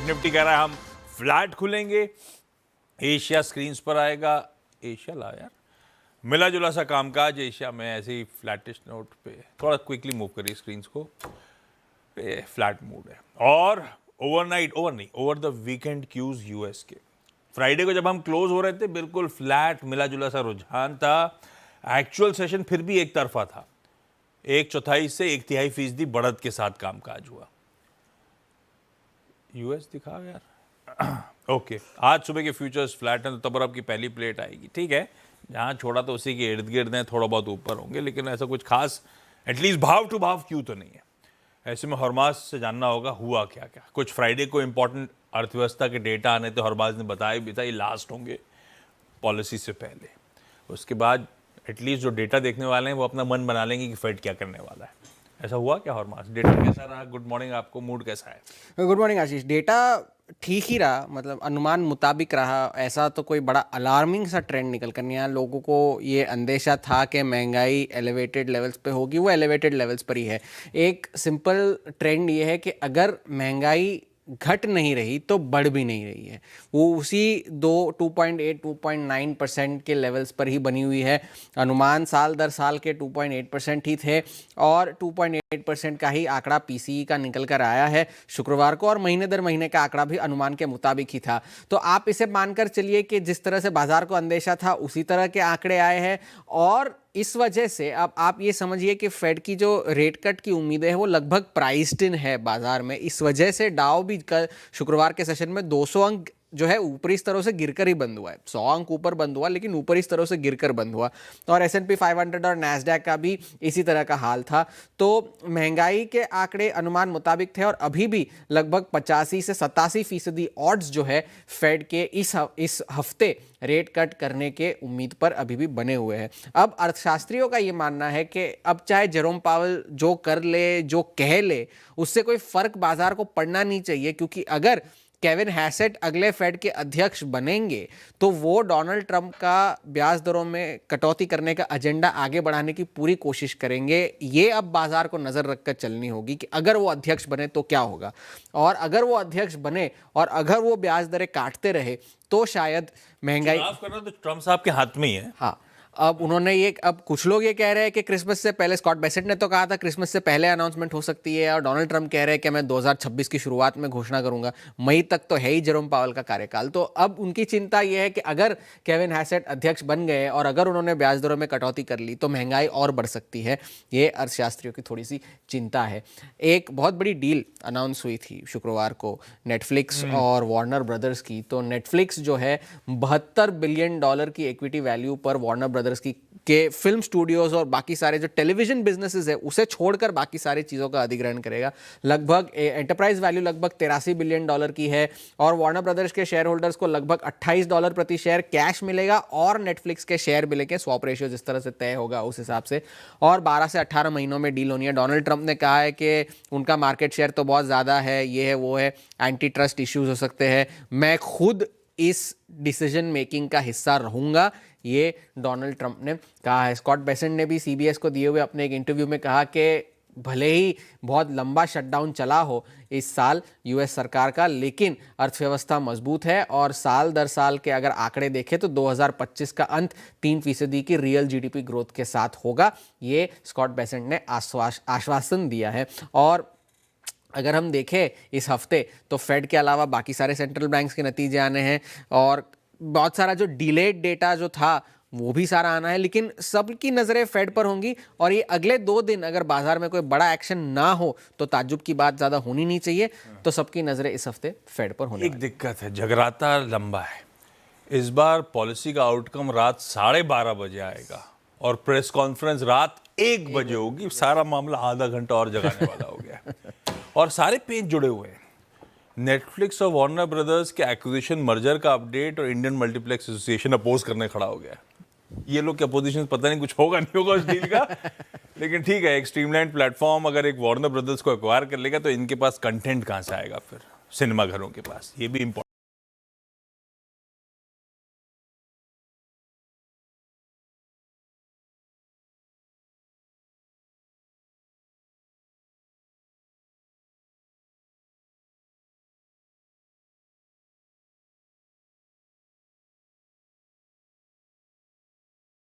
Nifty कह रहा है हम फ्लैट खुलेंगे, एशिया स्क्रीन्स पर आएगा। एशिया ला यार, मिला जुला सा कामकाज एशिया में, ऐसे ही फ्लैटिश नोट पे थोड़ा क्विकली मूव करिए स्क्रीन्स को, फ्लैट मूड है। और over the weekend cause US के फ्राइडे को जब हम क्लोज हो रहे थे बिल्कुल फ्लैट मिला जुला सा रुझान था। एक्चुअल सेशन फिर भी एक तरफा था, 1/4 से 1/3% बढ़त के साथ कामकाज हुआ। यूएस दिखा यार ओके आज सुबह के फ्यूचर्स फ्लैट हैं तो तब आपकी पहली प्लेट आएगी, ठीक है। जहां छोड़ा तो उसी के इर्द गिर्द हैं, थोड़ा बहुत ऊपर होंगे, लेकिन ऐसा कुछ खास एटलीस्ट भाव टू भाव क्यों तो नहीं है। ऐसे में हॉर्मास से जानना होगा हुआ क्या क्या कुछ। फ्राइडे को इंपॉर्टेंट अर्थव्यवस्था के डेटा आने थे, हॉर्मास ने बताया भी था ये लास्ट होंगे पॉलिसी से पहले। उसके बाद एटलीस्ट जो डेटा देखने वाले हैं वो अपना मन बना लेंगे कि फेड क्या करने वाला है। ऐसा हुआ क्या हॉर्मास? डेटा कैसा रहा? गुड मॉर्निंग, आपको मूड कैसा है? गुड मॉर्निंग आशीष। डेटा ठीक ही रहा, मतलब अनुमान मुताबिक रहा। ऐसा तो कोई बड़ा अलार्मिंग सा ट्रेंड निकल कर नहीं आया। लोगों को ये अंदेशा था कि महंगाई एलिवेटेड लेवल्स पे होगी, वो एलिवेटेड लेवल्स पर ही है। एक सिंपल ट्रेंड ये है कि अगर महंगाई घट नहीं रही तो बढ़ भी नहीं रही है, वो उसी 2.8-2.9% के लेवल्स पर ही बनी हुई है। अनुमान साल दर साल के 2.8% ही थे और 2.8% का ही आंकड़ा पीसीई का निकल कर आया है शुक्रवार को, और महीने दर महीने का आंकड़ा भी अनुमान के मुताबिक ही था। तो आप इसे मानकर चलिए कि जिस तरह से बाजार को अंदेशा था उसी तरह के आंकड़े आए हैं। और इस वजह से अब आप ये समझिए कि फेड की जो रेट कट की उम्मीदें हैं वो लगभग प्राइस्ड इन है बाजार में। इस वजह से डाउ भी कल शुक्रवार के सेशन में 200 अंक जो है ऊपरी स्तरों से गिरकर ही बंद हुआ है। 100 अंक ऊपर बंद हुआ, लेकिन ऊपरी स्तरों से गिरकर बंद हुआ। और S&P 500 और नैस्डैक का भी इसी तरह का हाल था। तो महंगाई के आंकड़े अनुमान मुताबिक थे और अभी भी लगभग 85 से 87% ऑड्स जो है फेड के इस हफ्ते रेट कट करने के उम्मीद पर अभी भी बने हुए हैं। अब अर्थशास्त्रियों का ये मानना है कि अब चाहे जेरोम पावेल जो कर ले, जो कह ले, उससे कोई फर्क बाजार को पड़ना नहीं चाहिए, क्योंकि अगर केविन हैसेट अगले फेड के अध्यक्ष बनेंगे तो वो डोनाल्ड ट्रंप का ब्याज दरों में कटौती करने का एजेंडा आगे बढ़ाने की पूरी कोशिश करेंगे। ये अब बाजार को नजर रखकर चलनी होगी कि अगर वो अध्यक्ष बने तो क्या होगा, और अगर वो अध्यक्ष बने और अगर वो ब्याज दरें काटते रहे तो शायद महंगाई करना तो ट्रंप साहब के हाथ में ही है। हाँ, अब उन्होंने ये, अब कुछ लोग ये कह रहे हैं कि क्रिसमस से पहले, स्कॉट बेसेट ने तो कहा था क्रिसमस से पहले अनाउंसमेंट हो सकती है, और डोनाल्ड ट्रंप कह रहे हैं कि मैं 2026 की शुरुआत में घोषणा करूंगा। मई तक तो है ही जेरोम पावेल का कार्यकाल। तो अब उनकी चिंता यह है कि अगर केविन हैसेट अध्यक्ष बन गए और अगर उन्होंने ब्याज दरों में कटौती कर ली तो महंगाई और बढ़ सकती है। ये अर्थशास्त्रियों की थोड़ी सी चिंता है। एक बहुत बड़ी डील अनाउंस हुई थी शुक्रवार को नेटफ्लिक्स और वार्नर ब्रदर्स की। तो नेटफ्लिक्स जो है $72 बिलियन की इक्विटी वैल्यू पर वार्नर ब्रदर्स की के फिल्म स्टूडियोज और बाकी सारे जो टेलीविजन बिजनेसेस है उसे छोड़कर बाकी सारी चीज़ों का अधिग्रहण करेगा। लगभग एंटरप्राइज वैल्यू लगभग $83 बिलियन की है, और वार्नर ब्रदर्स के शेयर होल्डर्स को लगभग $28 प्रति शेयर कैश मिलेगा, और नेटफ्लिक्स के शेयर मिलेंगे स्वैप रेशियो जिस तरह से तय होगा उस हिसाब से। और 12 से 18 महीनों में डील होनी है। डोनाल्ड ट्रंप ने कहा है कि उनका मार्केट शेयर तो बहुत ज़्यादा है, ये है वो है, एंटी ट्रस्ट इश्यूज हो सकते हैं, मैं खुद इस डिसीजन मेकिंग का हिस्सा रहूंगा, ये डोनाल्ड ट्रंप ने कहा है। स्कॉट बेसेंट ने भी सीबीएस को दिए हुए अपने एक इंटरव्यू में कहा कि भले ही बहुत लंबा शटडाउन चला हो इस साल यूएस सरकार का, लेकिन अर्थव्यवस्था मजबूत है, और साल दर साल के अगर आंकड़े देखें तो 2025 का अंत 3% की रियल जीडीपी ग्रोथ के साथ होगा। ये स्कॉट बेसेंट ने आश्वासन दिया है। और अगर हम देखें इस हफ्ते तो फेड के अलावा बाकी सारे सेंट्रल बैंक्स के नतीजे आने हैं, और बहुत सारा जो डिलेड डेटा जो था वो भी सारा आना है, लेकिन सबकी नज़रें फेड पर होंगी। और ये अगले 2 दिन अगर बाजार में कोई बड़ा एक्शन ना हो तो ताज्जुब की बात ज़्यादा होनी नहीं चाहिए। तो सबकी नज़रें इस हफ्ते फेड पर होने। एक दिक्कत है, जगराता लंबा है। इस बार पॉलिसी का आउटकम रात 12:30 बजे आएगा और प्रेस कॉन्फ्रेंस रात 1 बजे होगी। सारा मामला आधा घंटा और जगाने वाला हो गया और सारे पेज जुड़े हुए हैं। नेटफ्लिक्स और वार्नर ब्रदर्स के एक्विजिशन मर्जर का अपडेट और इंडियन मल्टीप्लेक्स एसोसिएशन अपोज करने खड़ा हो गया। ये लोग की अपोजिशन पता नहीं, कुछ होगा नहीं होगा उस डील का लेकिन ठीक है, एक स्ट्रीमलाइन प्लेटफॉर्म अगर एक वार्नर ब्रदर्स को एक्वायर कर लेगा तो इनके पास कंटेंट कहाँ से आएगा फिर सिनेमा घरों के पास, ये भी इंपॉर्टेंट।